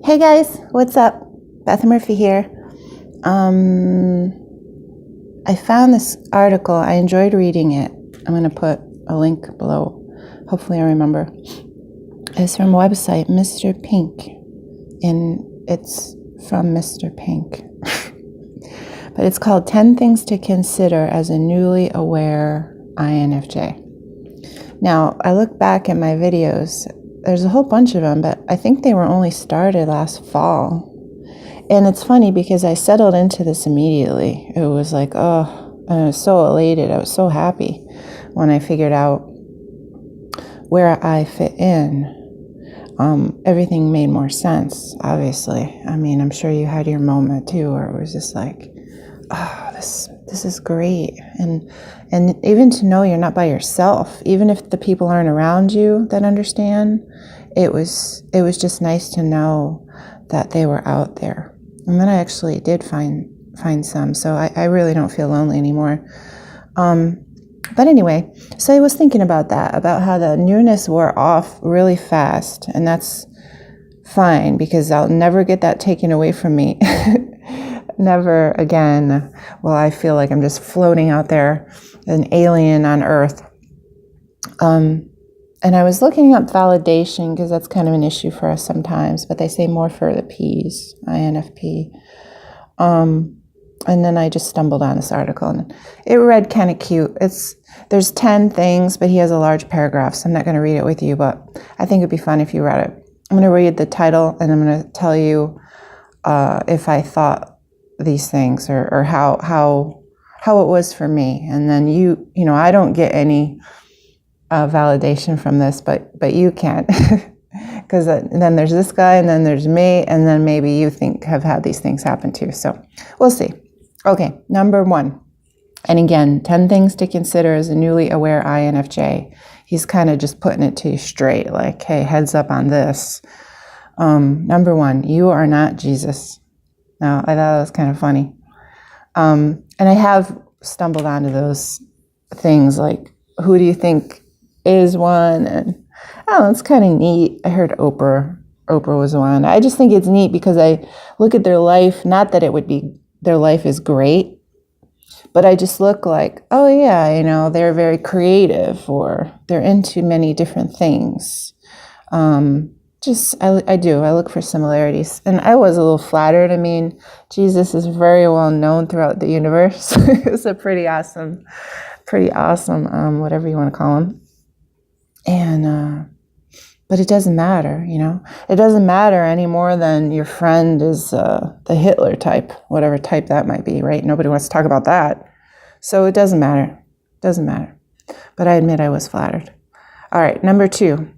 Hey guys, what's up? Beth Murphy here. I found this article. I enjoyed reading it. I'm going to put a link below. Hopefully I remember. It's from a website, Mr. Pink. And it's from Mr. Pink. But it's called 10 Things to Consider as a Newly Aware INFJ. Now, I look back at my videos. There's a whole bunch of them, but I think they were only started last fall. And it's funny because I settled into this immediately. It was like, oh, I was so elated. I was so happy when I figured out where I fit in. Everything made more sense, obviously. I mean, I'm sure you had your moment too, where it was just like, oh, this is great. And even to know you're not by yourself, even if the people aren't around you that understand, it was just nice to know that they were out there. And then I actually did find some, so I really don't feel lonely anymore. But anyway, so I was thinking about that, about how the newness wore off really fast, and that's fine because I'll never get that taken away from me. Never again will I feel like I'm just floating out there, an alien on Earth. And I was looking up validation because that's kind of an issue for us sometimes, but they say more for the P's, INFP. And then I just stumbled on this article and it read kind of cute. There's 10 things, but he has a large paragraph, so I'm not going to read it with you, but I think it'd be fun if you read it. I'm going to read the title and I'm going to tell you if I thought these things or how it was for me. And then you know, I don't get any validation from this, but you can. Because then there's this guy and then there's me, and then maybe you have had these things happen too. So we'll see. Okay, number 1. And again, 10 things to consider as a newly aware INFJ. He's kind of just putting it to you straight, like, hey, heads up on this. Number 1, you are not Jesus. Now, I thought that was kind of funny. And I have stumbled onto those things like, who do you think is one? And oh, it's kind of neat. I heard Oprah was one. I just think it's neat because I look at their life, not that it would be their life is great, but I just look like, oh yeah, you know, they're very creative or they're into many different things. I look for similarities. And I was a little flattered. I mean, Jesus is very well known throughout the universe. It's a pretty awesome, whatever you want to call him. And, but it doesn't matter, you know, it doesn't matter any more than your friend is the Hitler type, whatever type that might be, right? Nobody wants to talk about that. So it doesn't matter. But I admit I was flattered. All right, number 2.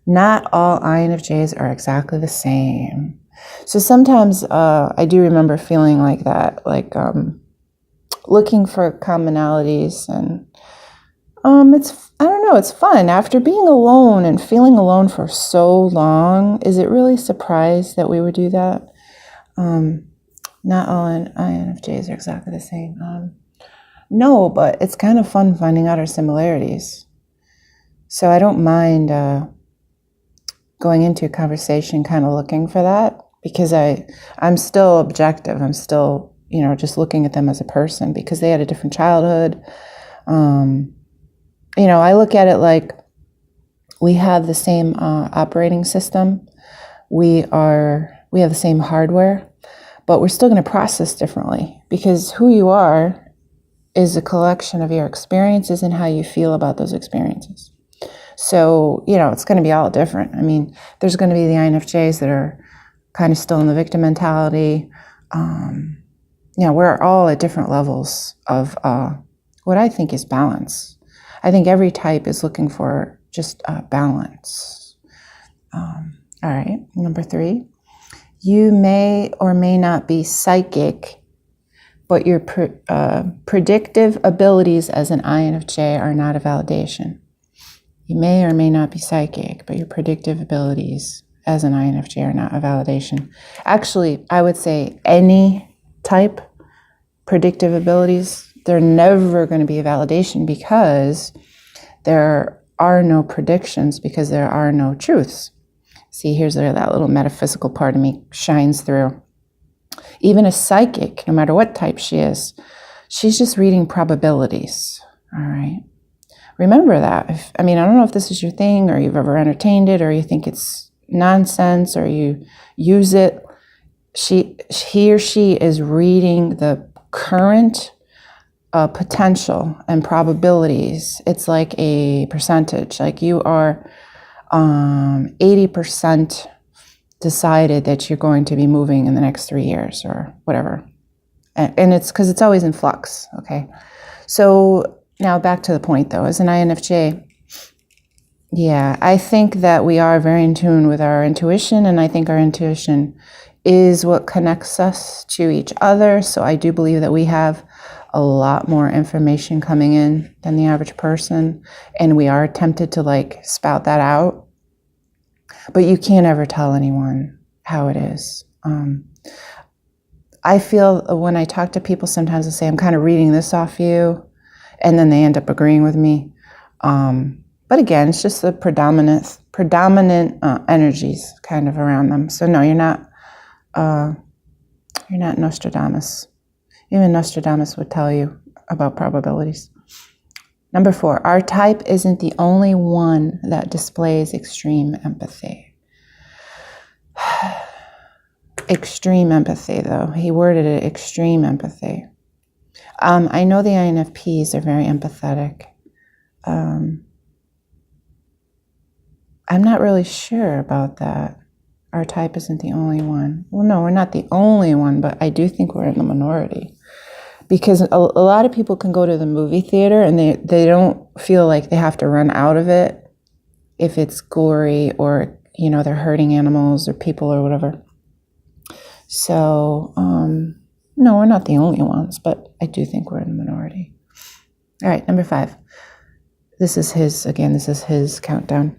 Not all INFJs are exactly the same. So sometimes I do remember feeling like that, like looking for commonalities, and I don't know, it's fun. After being alone and feeling alone for so long, is it really surprised that we would do that? Not all INFJs are exactly the same. No, but it's kind of fun finding out our similarities. So I don't mind going into a conversation kind of looking for that, because I'm still objective. I'm still, you know, just looking at them as a person because they had a different childhood. You know, I look at it like we have the same operating system. We have the same hardware, but we're still going to process differently because who you are is a collection of your experiences and how you feel about those experiences. So, you know, it's going to be all different. I mean, there's going to be the INFJs that are kind of still in the victim mentality. You know, we're all at different levels of what I think is balance. I think every type is looking for just balance. All right, number 3. You may or may not be psychic, but your predictive abilities as an INFJ are not a validation. You may or may not be psychic, but your predictive abilities as an INFJ are not a validation. Actually, I would say any type, predictive abilities, they're never going to be a validation because there are no predictions, because there are no truths. See, here's where that little metaphysical part of me shines through. Even a psychic, no matter what type she is, she's just reading probabilities. All right. Remember that. I don't know if this is your thing, or you've ever entertained it, or you think it's nonsense, or you use it. He or she is reading the current potential and probabilities. It's like a percentage. Like you are 80% decided that you're going to be moving in the next 3 years or whatever. And it's because it's always in flux. Okay. So now back to the point though, as an INFJ, yeah, I think that we are very in tune with our intuition, and I think our intuition is what connects us to each other. So I do believe that we have a lot more information coming in than the average person, and we are tempted to like spout that out, but you can't ever tell anyone how it is. I feel when I talk to people, sometimes I say, I'm kind of reading this off you, and then they end up agreeing with me. But again, it's just the predominant energies kind of around them. So no, you're not Nostradamus. Even Nostradamus would tell you about probabilities. Number 4, our type isn't the only one that displays extreme empathy. Extreme empathy, though. He worded it extreme empathy. I know the INFPs are very empathetic. I'm not really sure about that. Our type isn't the only one. Well, no, we're not the only one, but I do think we're in the minority. Because a lot of people can go to the movie theater and they don't feel like they have to run out of it if it's gory or, they're hurting animals or people or whatever. So, no, we're not the only ones, but I do think we're in the minority. All right, number 5. This is his countdown.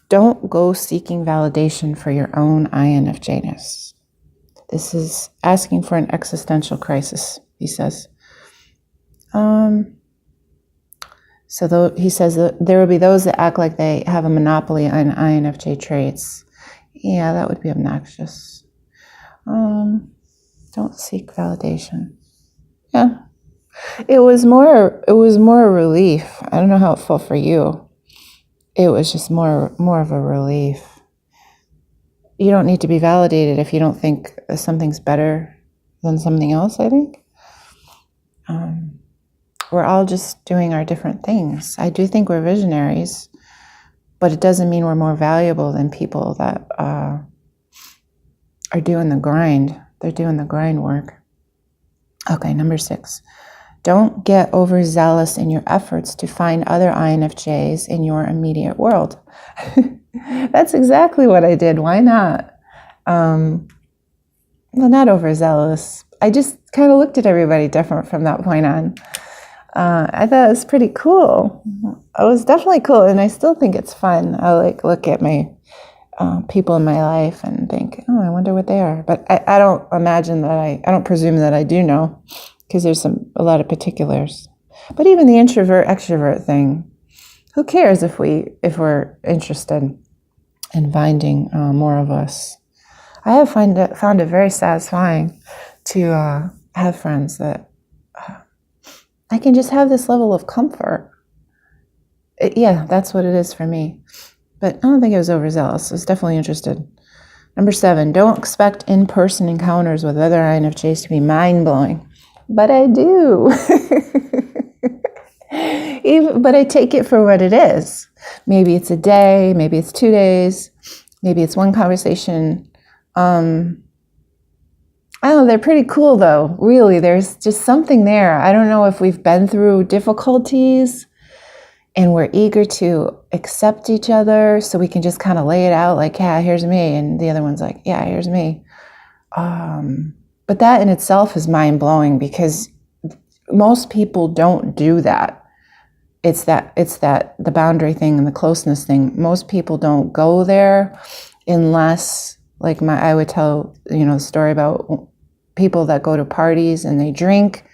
Don't go seeking validation for your own INFJness. This is asking for an existential crisis, he says. He says that there will be those that act like they have a monopoly on INFJ traits. Yeah, that would be obnoxious. Don't seek validation. Yeah. It was more a relief. I don't know how it felt for you. It was just more of a relief. You don't need to be validated if you don't think something's better than something else, I think. We're all just doing our different things. I do think we're visionaries, but it doesn't mean we're more valuable than people that are doing the grind. They're doing the grind work. Okay, number 6. Don't get overzealous in your efforts to find other INFJs in your immediate world. That's exactly what I did. Why not? Well, not overzealous. I just kind of looked at everybody different from that point on. I thought it was pretty cool. It was definitely cool, and I still think it's fun. I look at my people in my life and think, oh, I wonder what they are. But I don't imagine that I don't presume that I do know, because there's a lot of particulars. But even the introvert-extrovert thing, who cares if we're interested in finding more of us? I have found it very satisfying to have friends that I can just have this level of comfort. Yeah, that's what it is for me. But I don't think it was overzealous. I was definitely interested. Number 7, don't expect in-person encounters with other INFJs to be mind-blowing. But I do. But I take it for what it is. Maybe it's a day, maybe it's 2 days, maybe it's one conversation. I don't know, they're pretty cool though. Really, there's just something there. I don't know if we've been through difficulties and we're eager to accept each other so we can just kind of lay it out like, yeah, here's me. And the other one's like, yeah, here's me. But that in itself is mind-blowing because most people don't do that. It's the boundary thing and the closeness thing. Most people don't go there unless, like I would tell, the story about people that go to parties and they drink,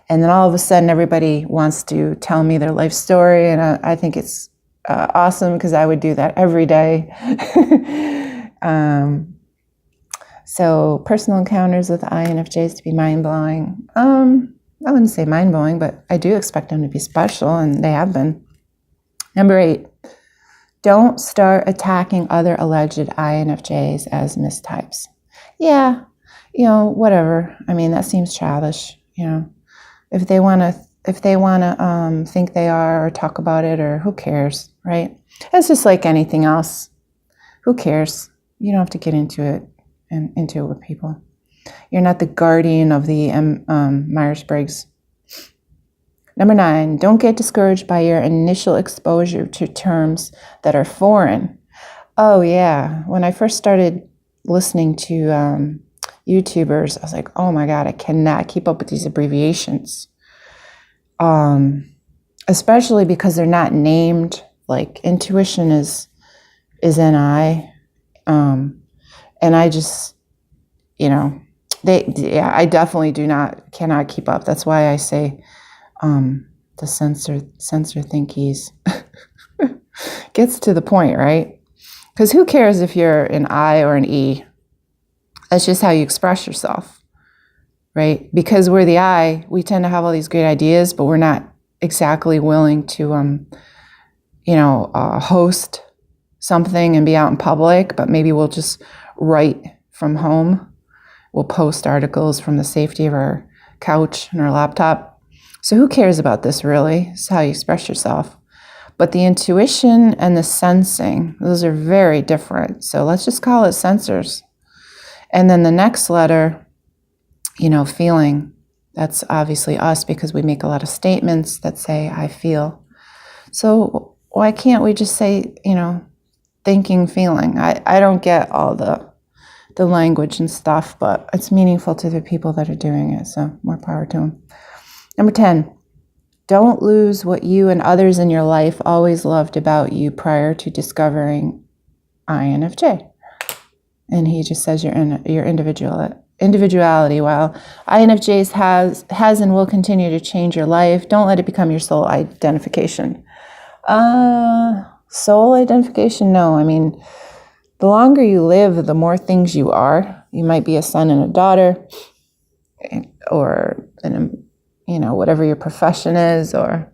and then all of a sudden everybody wants to tell me their life story, and I think it's awesome because I would do that every day. So personal encounters with INFJs to be mind-blowing. I wouldn't say mind-blowing, but I do expect them to be special, and they have been. Number 8, don't start attacking other alleged INFJs as mistypes. Yeah, whatever. I mean, that seems childish. If they want to think they are or talk about it, or who cares, right? It's just like anything else. Who cares? You don't have to get into it with people. You're not the guardian of the Myers Briggs. Number 9, don't get discouraged by your initial exposure to terms that are foreign. Oh yeah, when I first started listening to YouTubers, I was like, oh my God, I cannot keep up with these abbreviations. Especially because they're not named. Like intuition is NI. And I just, I definitely cannot keep up. That's why I say, the censor thinkies gets to the point, right? Because who cares if you're an I or an E? That's just how you express yourself, right? Because we're the I, we tend to have all these great ideas, but we're not exactly willing to, host something and be out in public, but maybe we'll just write from home. We'll post articles from the safety of our couch and our laptop. So who cares about this, really? It's how you express yourself. But the intuition and the sensing, those are very different. So let's just call it sensors. And then the next letter, feeling, that's obviously us, because we make a lot of statements that say, I feel. So why can't we just say, thinking, feeling? I don't get all the language and stuff, but it's meaningful to the people that are doing it. So more power to them. Number 10, don't lose what you and others in your life always loved about you prior to discovering INFJ. And he just says your individuality. While INFJs has and will continue to change your life, don't let it become your sole identification. Soul identification? No. I mean, the longer you live, the more things you are. You might be a son and a daughter, or whatever your profession is, or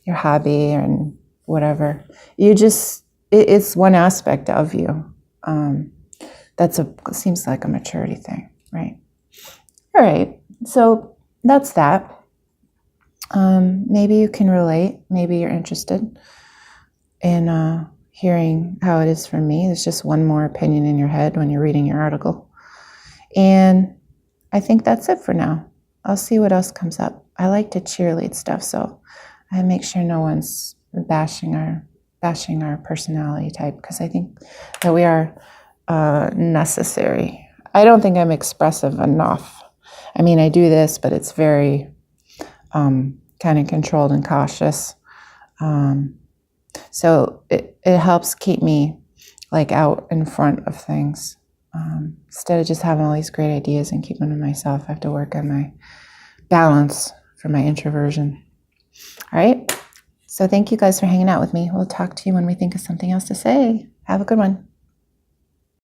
your hobby, and whatever. It's one aspect of you. Seems like a maturity thing, right? All right. So that's that. Maybe you can relate. Maybe you're interested in hearing how it is for me. There's just one more opinion in your head when you're reading your article. And I think that's it for now. I'll see what else comes up. I like to cheerlead stuff, so I make sure no one's bashing our personality type, because I think that we are necessary. I don't think I'm expressive enough. I mean, I do this, but it's very kind of controlled and cautious. So it helps keep me out in front of things. Instead of just having all these great ideas and keeping them to myself, I have to work on my balance for my introversion. All right. So thank you guys for hanging out with me. We'll talk to you when we think of something else to say. Have a good one.